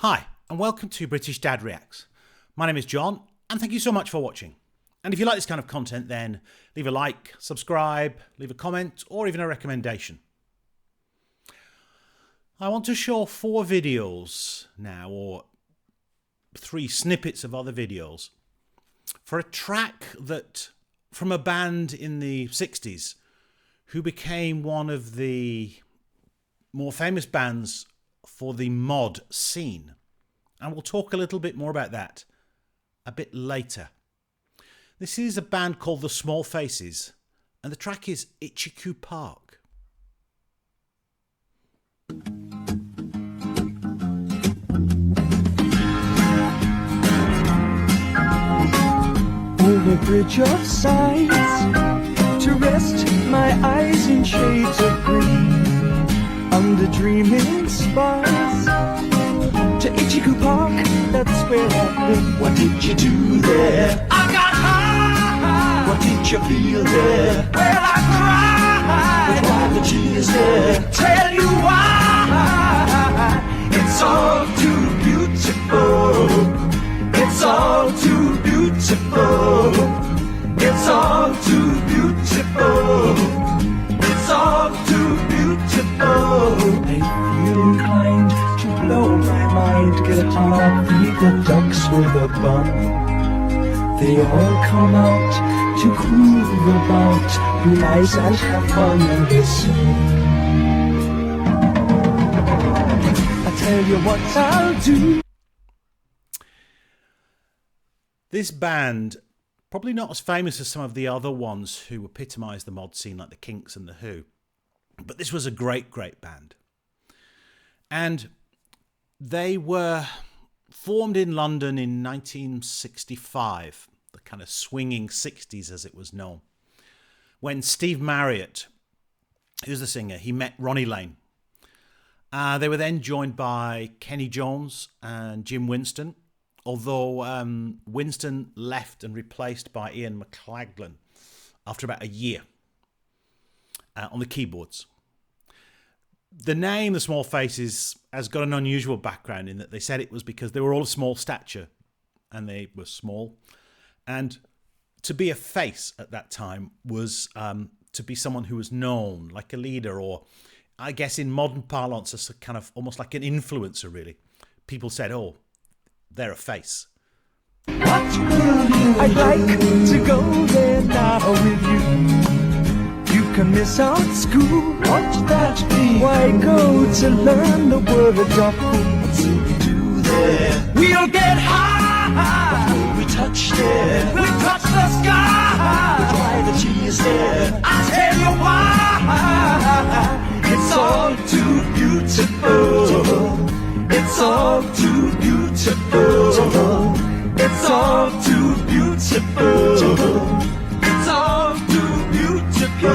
Hi, and welcome to British Dad Reacts. My name is John, and thank you so much for watching. And if you like this kind of content, then leave a like, subscribe, leave a comment, or even a recommendation. I want to show 4 videos now, or 3 snippets of other videos, for a track that from a band in the 60s who became one of the more famous bands for the mod scene. And we'll talk a little bit more about that a bit later. This is a band called The Small Faces, and the track is Itchycoo Park. Over bridge of sighs, to rest my eyes in shades of green, under dreaming spires, to Itchycoo Park, that's where I've been. What did you do there? I got high. What did you feel there? Well, I cried. But why the tears there? Tell you why. It's all too beautiful. It's all too beautiful. It's all too beautiful. It's all too beautiful. I feel inclined to blow my mind. Get hard, feed the ducks with a bun. They all come out to groove about, be nice and have fun and listen. I tell you what I'll do. This band, probably not as famous as some of the other ones who epitomised the mod scene like the Kinks and the Who, but this was a great band. And they were formed in London in 1965, the kind of swinging 60s as it was known, when Steve Marriott, who's the singer, he met Ronnie Lane. They were then joined by Kenney and Jim Winston, although Winston left and replaced by Ian McLagan after about a year on the keyboards. The name The Small Faces has got an unusual background in that they said it was because they were all of small stature and they were small. And to be a face at that time was to be someone who was known, like a leader, or I guess in modern parlance, as a kind of almost like an influencer, really. People said, oh, they're a face. What will you? I'd like to go there now with you. You can miss out school. What'd that be? Why go to learn the word of God? What will we do there? We'll get high. Before we touch there, We'll touch the sky. dry the tears there. I'll tell you why. It's all too beautiful. It's all too beautiful. It's all too beautiful. It's all too beautiful. I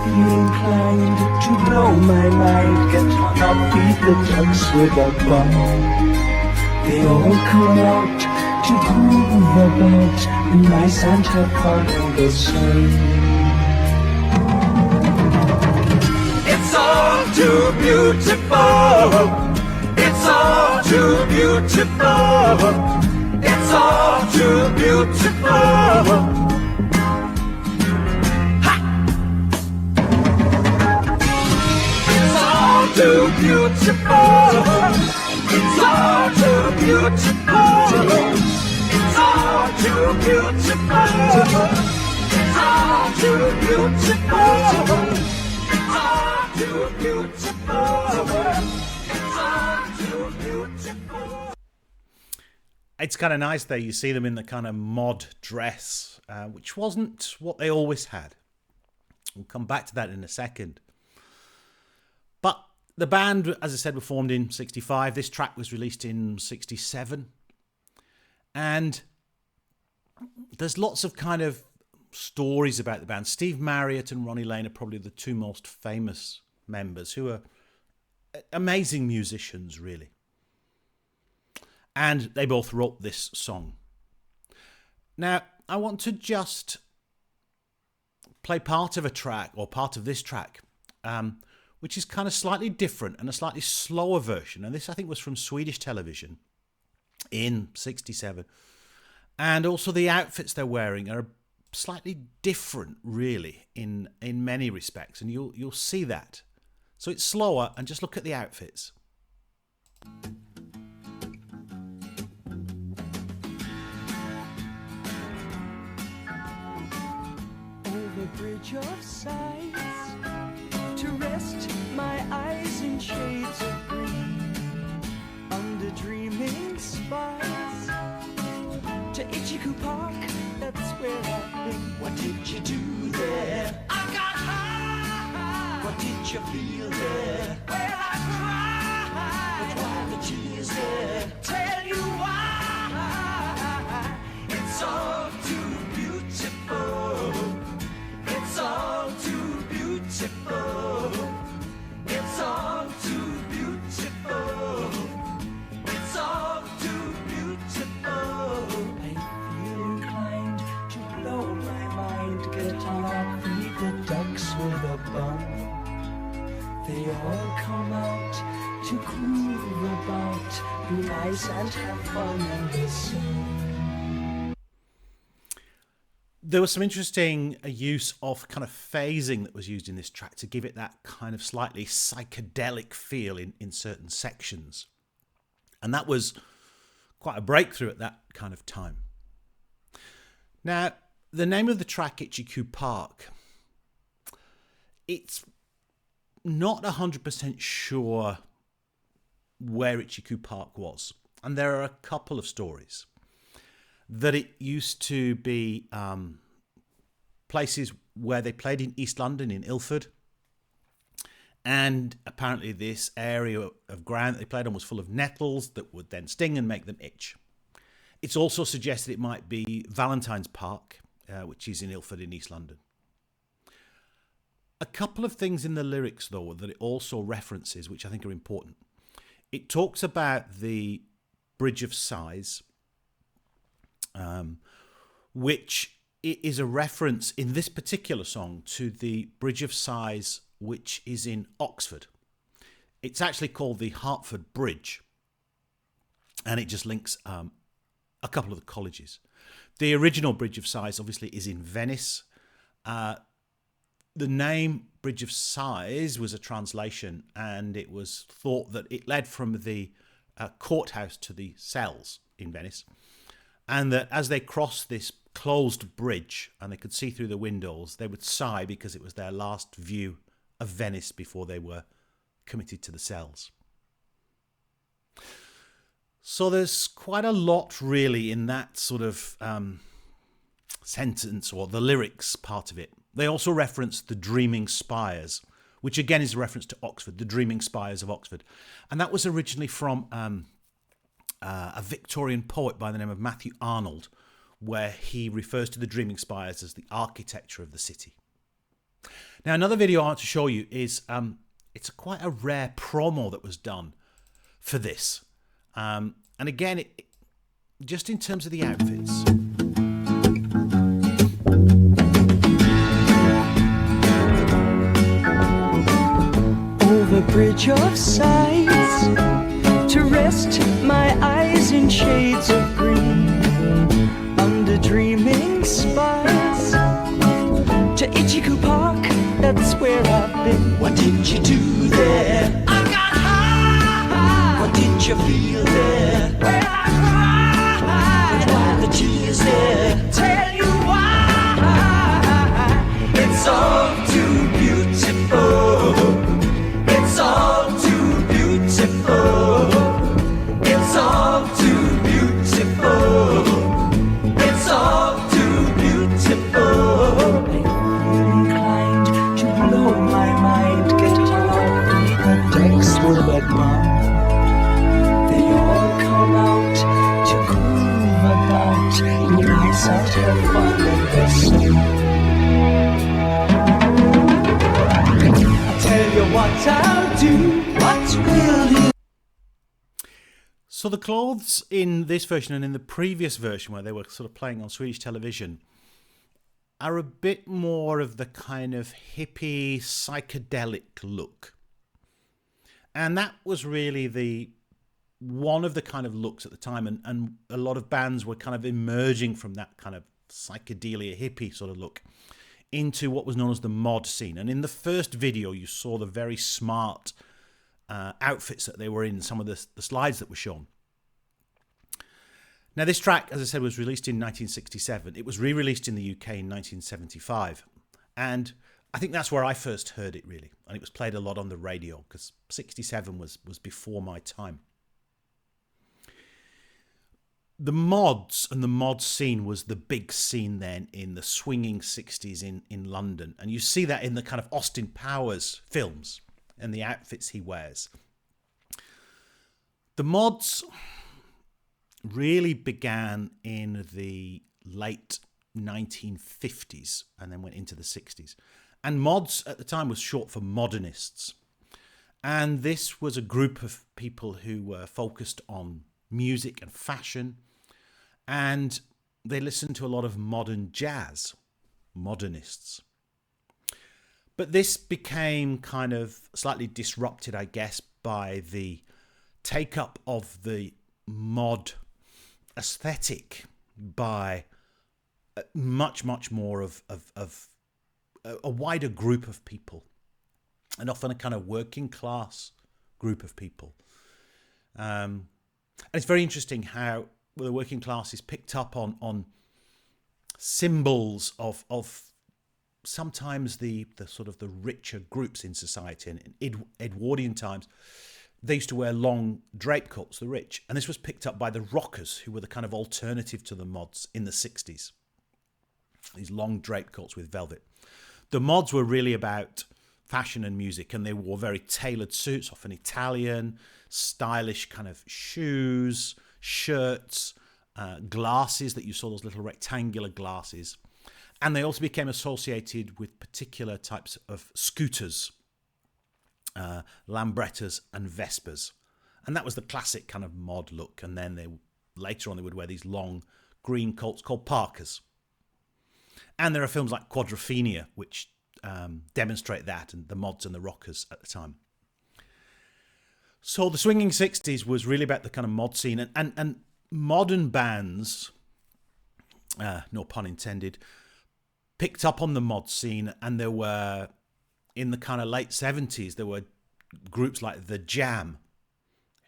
feel inclined to blow my mind. Get hung up, beat the ducks with a bun. They all come out to groove about, be nice and have fun in the sun. It's all too beautiful. It's all too beautiful. It's all too beautiful. It's all too beautiful. It's all too beautiful. It's all too beautiful. It's all too beautiful. It's all too beautiful. It's kind of nice there. You see them in the kind of mod dress, which wasn't what they always had. We'll come back to that in a second. But the band, as I said, were formed in 65. This track was released in 67. And there's lots of kind of stories about the band. Steve Marriott and Ronnie Lane are probably the 2 most famous members, who are amazing musicians, really. And they both wrote this song. Now, I want to just play part of a track, or part of this track, which is kind of slightly different and a slightly slower version. And this, I think, was from Swedish television in '67. And also the outfits they're wearing are slightly different, really, in many respects. And you'll see that. So it's slower, and just look at the outfits. Over bridge of sighs, to rest my eyes in shades of green, under dreaming spires, to Itchycoo Park, that's where I've been. What did you do there? I got high. What did you feel there? Well, I cried. But why the tears there? Tell you why. It's all too beautiful. It's all too beautiful. It's all too beautiful. It's all too beautiful. I feel inclined to blow my mind, guitar, feed the ducks with a bun. They all come out to groove about, be nice and have fun in the sun. There was some interesting use of kind of phasing that was used in this track to give it that kind of slightly psychedelic feel in certain sections. And that was quite a breakthrough at that kind of time. Now, the name of the track, Itchycoo Park, it's not 100% sure where Itchycoo Park was. And there are a couple of stories that it used to be places where they played in East London, in Ilford. And apparently this area of ground that they played on was full of nettles that would then sting and make them itch. It's also suggested it might be Valentine's Park, which is in Ilford in East London. A couple of things in the lyrics, though, that it also references, which I think are important. It talks about the Bridge of Sighs, which is a reference in this particular song to the Bridge of Sighs, which is in Oxford. It's actually called the Hertford Bridge, and it just links a couple of the colleges. The original Bridge of Sighs, obviously, is in Venice. The name Bridge of Sighs was a translation, and it was thought that it led from the courthouse to the cells in Venice, and that as they crossed this closed bridge and they could see through the windows, they would sigh because it was their last view of Venice before they were committed to the cells. So there's quite a lot really in that sort of sentence, or the lyrics part of it. They also reference the Dreaming Spires, which again is a reference to Oxford, the Dreaming Spires of Oxford. And that was originally from a Victorian poet by the name of Matthew Arnold, where he refers to the Dreaming Spires as the architecture of the city. Now, another video I want to show you is, it's quite a rare promo that was done for this. And again, just in terms of the outfits. Over bridge of sighs, to rest my eyes in shades of green, under dreaming spires, to Itchycoo Park, that's where I've been. What did you do there? I got high. What did you feel there? Well, I cried. But why the tears there? Tell you why. It's all too beautiful. It's all too beautiful. It's all too beautiful. It's all too beautiful. I feel inclined to blow my mind, get off the decks with a drum. They all come out to groove about, be nice and have fun in the sun. I'll tell you what I'll do, what will you? So the clothes in this version and in the previous version, where they were sort of playing on Swedish television, are a bit more of the kind of hippie, psychedelic look. And that was really one of the kind of looks at the time, and a lot of bands were kind of emerging from that kind of psychedelia hippie sort of look into what was known as the mod scene. And in the first video, you saw the very smart outfits that they were in, some of the slides that were shown. Now, this track, as I said, was released in 1967. It was re-released in the UK in 1975. And I think that's where I first heard it, really. And it was played a lot on the radio, because 67 was before my time. The mods and the mod scene was the big scene then in the swinging 60s in London. And you see that in the kind of Austin Powers films and the outfits he wears. The mods really began in the late 1950s and then went into the 60s. And mods at the time was short for modernists. And this was a group of people who were focused on music and fashion, and they listened to a lot of modern jazz, modernists. But this became kind of slightly disrupted, I guess, by the take-up of the mod aesthetic by much more of a wider group of people, and often a kind of working class group of people. And it's very interesting how the working class is picked up on symbols of sometimes the sort of the richer groups in society. And in Edwardian times, they used to wear long drape coats, the rich. And this was picked up by the rockers, who were the kind of alternative to the mods in the 60s. These long drape coats with velvet. The mods were really about fashion and music, and they wore very tailored suits, often Italian, stylish kind of shoes, shirts, glasses that you saw, those little rectangular glasses. And they also became associated with particular types of scooters, Lambrettas and Vespas. And that was the classic kind of mod look. And then later on they would wear these long green coats called Parkers. And there are films like Quadrophenia, which demonstrate that, and the mods and the rockers at the time. So the swinging 60s was really about the kind of mod scene, and modern bands, no pun intended, picked up on the mod scene. And there were, in the kind of late 70s, there were groups like The Jam,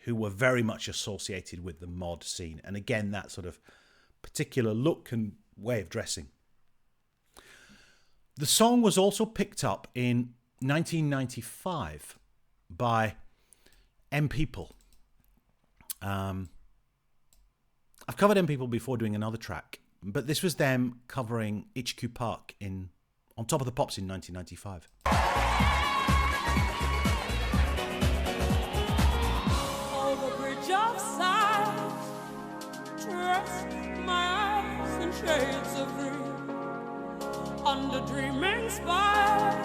who were very much associated with the mod scene. And again, that sort of particular look and way of dressing. The song was also picked up in 1995 by M People. I've covered M People before doing another track, but this was them covering Itchycoo Park on Top of the Pops in 1995. Over bridge of sight, trust my eyes in shades of green. Under dreaming spires,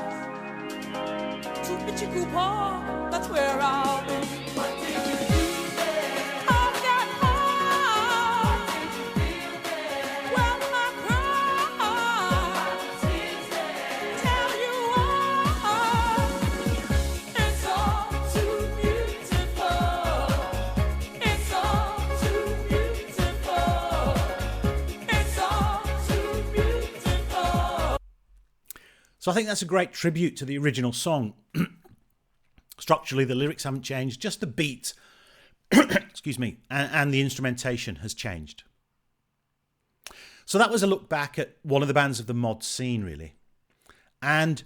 to Itchycoo Park, that's where I'll be. What did you do there? I'll get high. What did you feel there? Well, my cries tell you why. It's all too beautiful. It's all too beautiful. It's all too beautiful. So I think that's a great tribute to the original song. Structurally, the lyrics haven't changed, just the beat, excuse me, and the instrumentation has changed. So that was a look back at one of the bands of the mod scene, really. And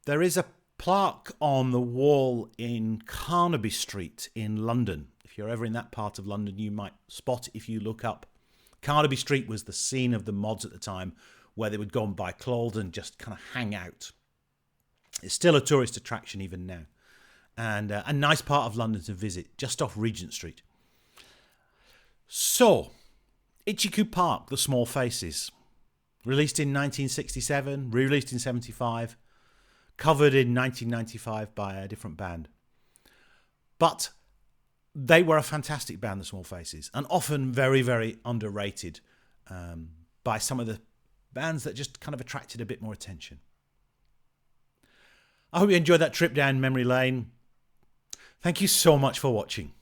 there is a plaque on the wall in Carnaby Street in London. If you're ever in that part of London, you might spot it if you look up. Carnaby Street was the scene of the mods at the time, where they would go and buy clothes and just kind of hang out. It's still a tourist attraction even now. And a nice part of London to visit, just off Regent Street. So, Itchycoo Park, The Small Faces. Released in 1967, re-released in 75, covered in 1995 by a different band. But they were a fantastic band, The Small Faces, and often very, very underrated by some of the bands that just kind of attracted a bit more attention. I hope you enjoyed that trip down memory lane. Thank you so much for watching.